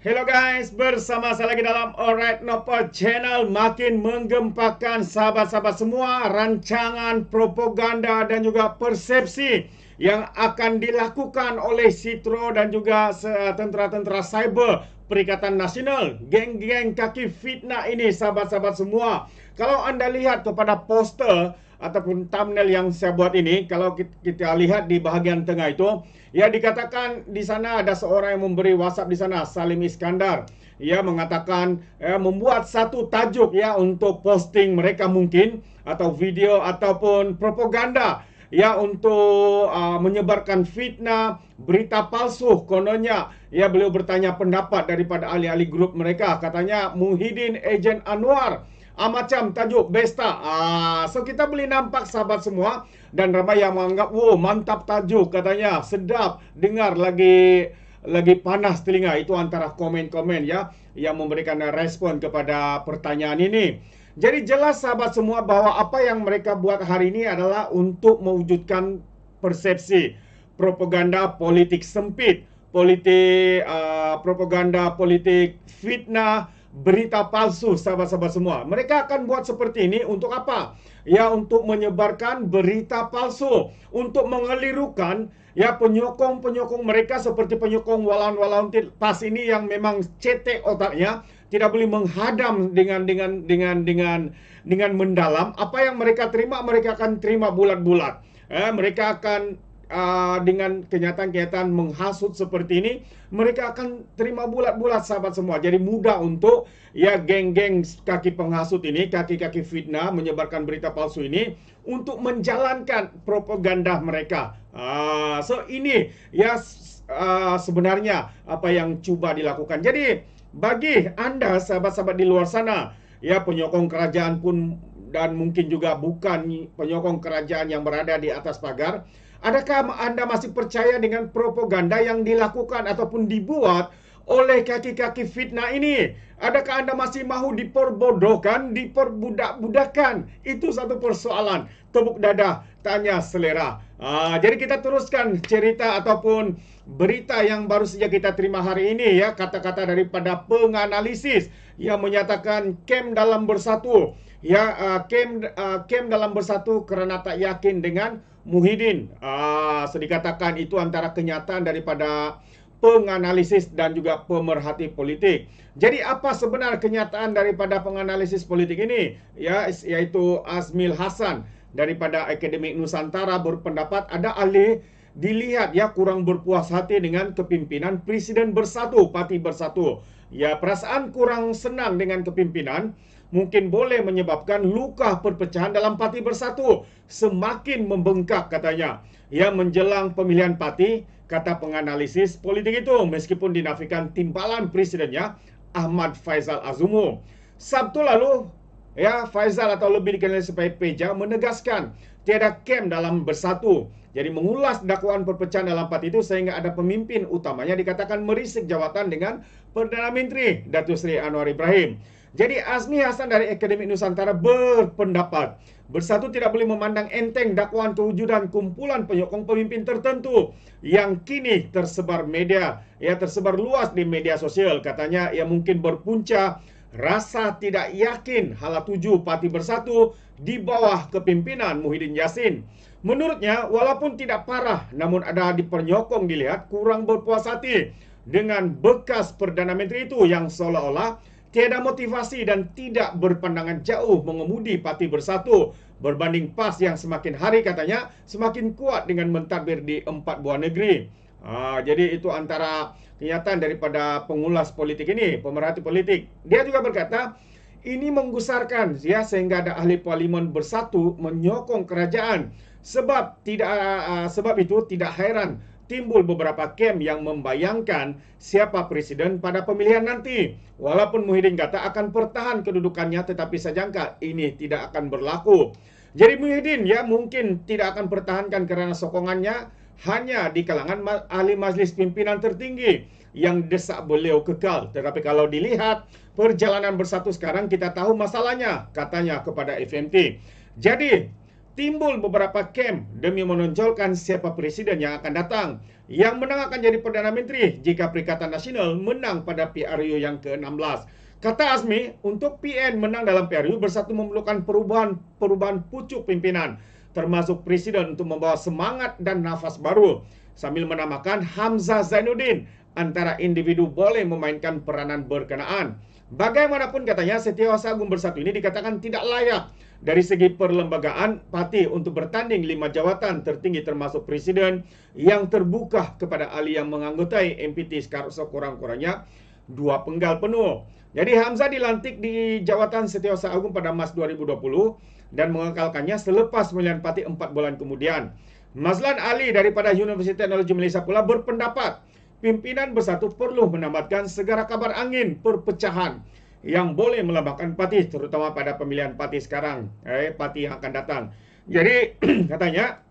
Hello guys, bersama saya lagi dalam Alright Nopo Channel. Makin menggempakan sahabat-sahabat semua rancangan propaganda dan juga persepsi yang akan dilakukan oleh Sitro dan juga tentera-tentera cyber Perikatan Nasional. Geng-geng kaki fitnah ini sahabat-sahabat semua. Kalau anda lihat kepada poster ataupun thumbnail yang saya buat ini, kalau kita lihat di bahagian tengah itu, ya dikatakan di sana ada seorang yang memberi WhatsApp di sana, Salim Iskandar. Ia mengatakan membuat satu tajuk ya untuk posting mereka mungkin atau video ataupun propaganda ya untuk menyebarkan fitnah, berita palsu. Kononnya ya beliau bertanya pendapat daripada ahli-ahli grup mereka. Katanya Muhyiddin Ejen Anwar. Macam tajuk Besta. So kita boleh nampak sahabat semua, dan ramai yang menganggap, wow, mantap tajuk katanya, sedap dengar, lagi panas telinga. Itu antara komen-komen ya yang memberikan respon kepada pertanyaan ini. Jadi jelas sahabat semua bahwa apa yang mereka buat hari ini adalah untuk mewujudkan persepsi propaganda politik sempit, propaganda politik fitnah, berita palsu sahabat-sahabat semua. Mereka akan buat seperti ini untuk apa? Ya, untuk menyebarkan berita palsu, untuk mengelirukan ya penyokong-penyokong mereka, seperti penyokong walaun-walaun PAS ini yang memang cetek otaknya, tidak boleh menghadam dengan mendalam. Apa yang mereka terima, mereka akan terima bulat-bulat. Mereka akan dengan kenyataan-kenyataan menghasut seperti ini, mereka akan terima bulat-bulat sahabat semua. Jadi mudah untuk ya geng-geng kaki penghasut ini, kaki-kaki fitnah, menyebarkan berita palsu ini untuk menjalankan propaganda mereka. So ini ya sebenarnya apa yang coba dilakukan. Jadi bagi anda sahabat-sahabat di luar sana, ya penyokong kerajaan pun dan mungkin juga bukan penyokong kerajaan yang berada di atas pagar, adakah anda masih percaya dengan propaganda yang dilakukan ataupun dibuat oleh kaki-kaki fitnah ini? Adakah anda masih mahu diperbodohkan, diperbudak-budakan? Itu satu persoalan. Tepuk dada, tanya selera. Jadi kita teruskan cerita ataupun berita yang baru saja kita terima hari ini ya. Kata-kata daripada penganalisis yang menyatakan kem dalam bersatu. Ya, kem dalam bersatu kerana tak yakin dengan Muhyiddin. Dikatakan itu antara kenyataan daripada penganalisis dan juga pemerhati politik. Jadi apa sebenar kenyataan daripada penganalisis politik ini? Ya, yaitu Azmil Hasan daripada Akademik Nusantara berpendapat ada ahli dilihat ya kurang berpuas hati dengan kepimpinan Presiden Bersatu, Parti Bersatu. Ya, perasaan kurang senang dengan kepimpinan mungkin boleh menyebabkan luka perpecahan dalam Parti Bersatu semakin membengkak katanya. Ya, menjelang pemilihan parti, kata penganalisis politik itu, meskipun dinafikan timbalan presidennya Ahmad Faizal Azumu. Sabtu lalu, ya, Faizal atau lebih dikenal sebagai Peja menegaskan tiada kem dalam bersatu. Jadi mengulas dakwaan perpecahan dalam parti itu sehingga ada pemimpin utamanya dikatakan merisik jawatan dengan Perdana Menteri Datuk Seri Anwar Ibrahim. Jadi Azmi Hasan dari Akademik Nusantara berpendapat Bersatu tidak boleh memandang enteng dakwaan kewujudan kumpulan penyokong pemimpin tertentu yang kini tersebar luas di media sosial. Katanya ia mungkin berpunca rasa tidak yakin hala tuju Parti Bersatu di bawah kepimpinan Muhyiddin Yassin. Menurutnya, walaupun tidak parah, namun ada di penyokong dilihat kurang berpuas hati dengan bekas Perdana Menteri itu yang seolah-olah tiada motivasi dan tidak berpandangan jauh mengemudi Parti Bersatu berbanding PAS yang semakin hari katanya semakin kuat dengan mentadbir di 4 buah negeri. Jadi itu antara kenyataan daripada pengulas politik ini, pemerhati politik. Dia juga berkata ini menggusarkan ya sehingga ada ahli parlimen Bersatu menyokong kerajaan. Sebab itu tidak heran timbul beberapa kem yang membayangkan siapa presiden pada pemilihan nanti. Walaupun Muhyiddin kata akan pertahan kedudukannya, tetapi saya jangka ini tidak akan berlaku. Jadi Muhyiddin ya mungkin tidak akan pertahankan karena sokongannya hanya di kalangan ahli majlis pimpinan tertinggi yang desak beliau kekal. Tetapi kalau dilihat perjalanan Bersatu sekarang, kita tahu masalahnya, katanya kepada FMT. Jadi timbul beberapa camp demi menonjolkan siapa presiden yang akan datang. Yang menang akan jadi Perdana Menteri jika Perikatan Nasional menang pada PRU yang ke-16. Kata Azmi, untuk PN menang dalam PRU Bersatu memerlukan perubahan pucuk pimpinan, termasuk presiden untuk membawa semangat dan nafas baru, sambil menambahkan Hamzah Zainuddin, antara individu boleh memainkan peranan berkenaan. Bagaimanapun katanya, Setiausaha Agung Bersatu ini dikatakan tidak layak dari segi perlembagaan parti untuk bertanding 5 jawatan tertinggi termasuk presiden yang terbuka kepada ahli yang menganggotai MPT sekurang-kurangnya 2 penggal penuh. Jadi Hamzah dilantik di jawatan Setiausaha Agung pada Mac 2020 dan mengekalkannya selepas pemilihan parti 4 bulan kemudian. Mazlan Ali daripada Universiti Teknologi Malaysia pula berpendapat pimpinan Bersatu perlu menambahkan segala kabar angin perpecahan yang boleh melambangkan parti, terutama pada pemilihan parti sekarang, parti yang akan datang. Jadi katanya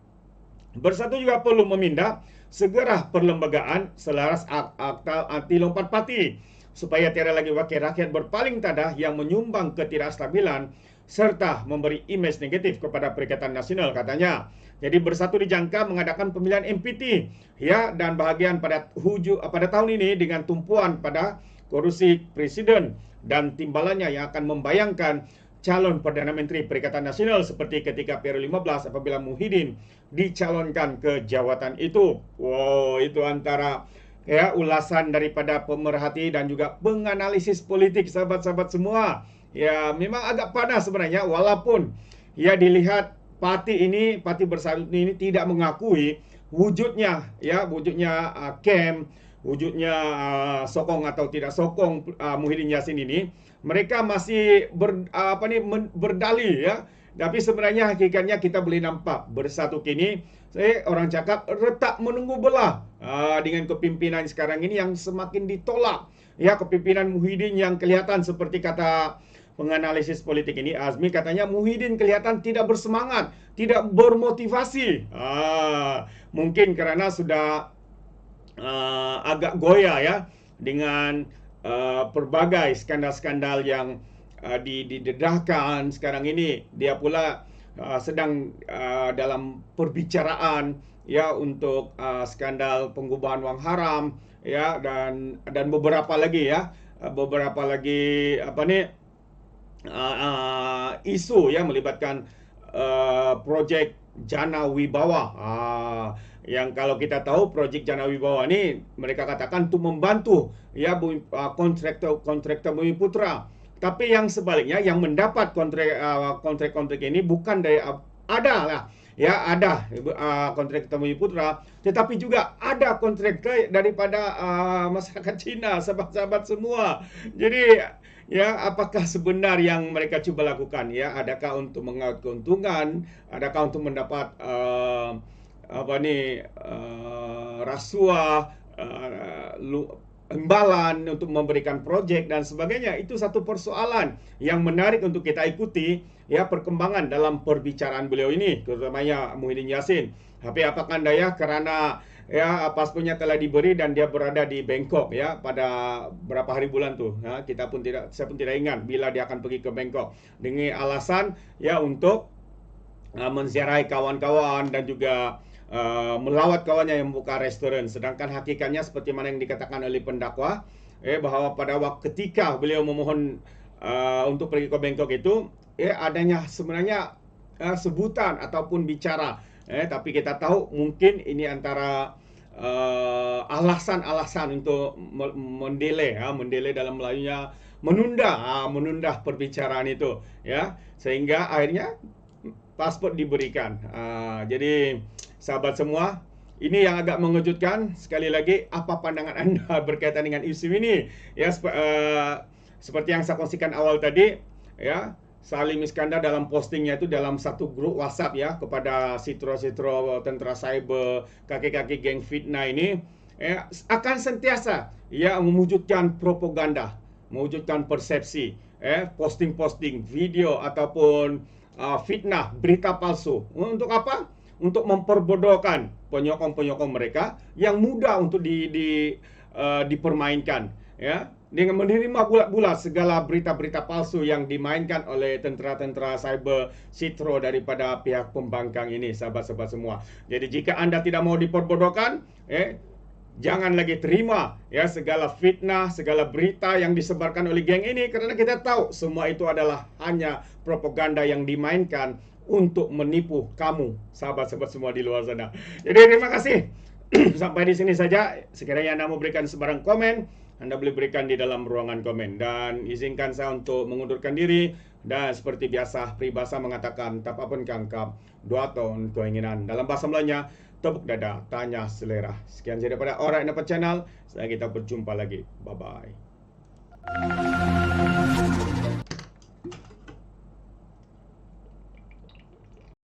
Bersatu juga perlu memindah segera perlembagaan selaras akta anti lompat parti, supaya tiada lagi wakil rakyat berpaling tadah yang menyumbang ketidakstabilan serta memberi imej negatif kepada Perikatan Nasional, katanya. Jadi Bersatu dijangka mengadakan pemilihan MPT ya dan bahagian pada tahun ini dengan tumpuan pada kursi presiden dan timbalannya yang akan membayangkan calon Perdana Menteri Perikatan Nasional seperti ketika PRU 15 apabila Muhyiddin dicalonkan ke jawatan itu. Wow, itu antara ya ulasan daripada pemerhati dan juga penganalisis politik sahabat-sahabat semua. Ya, memang agak panas sebenarnya walaupun ya dilihat parti Bersatu ini tidak mengakui wujudnya camp, wujudnya sokong atau tidak sokong Muhyiddin Yassin ini. Mereka masih berdalih ya. Tapi sebenarnya hakikatnya kita boleh nampak Bersatu kini orang cakap retak menunggu belah dengan kepimpinan sekarang ini yang semakin ditolak. Ya, kepimpinan Muhyiddin yang kelihatan seperti kata penganalisis politik ini, Azmi, katanya Muhyiddin kelihatan tidak bersemangat, tidak bermotivasi. Mungkin karena sudah agak goyah ya dengan pelbagai skandal-skandal yang didedahkan sekarang ini. Dia pula sedang dalam perbicaraan ya untuk skandal pengubahan wang haram ya dan beberapa lagi isu ya melibatkan projek Jana Wibawa. Yang kalau kita tahu projek Jana Wibawa ini mereka katakan untuk membantu ya kontraktor Bumiputra. Tapi yang sebaliknya yang mendapat kontrak ini bukan dari ada kontraktor Bumiputra, tetapi juga ada kontraktor daripada masyarakat Cina, sahabat-sahabat semua. Jadi ya, apakah sebenar yang mereka cuba lakukan ya? Adakah untuk mengaut keuntungan? Adakah untuk mendapat rasuah, imbalan untuk memberikan projek dan sebagainya? Itu satu persoalan yang menarik untuk kita ikuti ya, perkembangan dalam perbicaraan beliau ini, terutamanya Muhyiddin Yassin. Tapi apakah daya karena ya paspornya telah diberi dan dia berada di Bangkok ya pada berapa hari bulan tuh ya, saya pun tidak ingat bila dia akan pergi ke Bangkok dengan alasan ya untuk menziarahi kawan-kawan dan juga melawat kawannya yang membuka restoran. Sedangkan hakikatnya seperti mana yang dikatakan oleh pendakwa bahwa pada waktu ketika beliau memohon untuk pergi ke Bangkok itu adanya sebenarnya sebutan ataupun bicara tapi kita tahu mungkin ini antara alasan-alasan untuk mendelay dalam Melayunya menunda perbicaraan itu ya, sehingga akhirnya paspor diberikan. Jadi sahabat semua, ini yang agak mengejutkan. Sekali lagi, apa pandangan anda berkaitan dengan isu ini ya, seperti yang saya kongsikan awal tadi ya. Salim Iskandar dalam postingnya itu dalam satu grup WhatsApp ya kepada sitro-sitro tentera cyber, kaki-kaki geng fitnah ini akan sentiasa ya mewujudkan propaganda, mewujudkan persepsi, posting-posting video ataupun fitnah, berita palsu. Untuk apa? Untuk memperbodohkan penyokong-penyokong mereka yang mudah untuk dipermainkan ya. dengan menerima bulat-bulat segala berita-berita palsu yang dimainkan oleh tentera-tentera cyber sitro daripada pihak pembangkang ini, sahabat-sahabat semua. Jadi jika Anda tidak mau diperbodohkan, jangan lagi terima ya segala fitnah, segala berita yang disebarkan oleh geng ini, karena kita tahu semua itu adalah hanya propaganda yang dimainkan untuk menipu kamu, sahabat-sahabat semua di luar sana. Jadi terima kasih. Sampai di sini saja. Sekiranya Anda mau berikan sebarang komen, Anda boleh berikan di dalam ruangan komen. Dan izinkan saya untuk mengundurkan diri. Dan seperti biasa, peribahasa mengatakan, tapapun kangkap, dua tahun keinginan. Dalam bahasa Melayunya, tepuk dada, tanya selera. Sekian saja daripada Alright Dapat Channel. Saya kita berjumpa lagi. Bye-bye.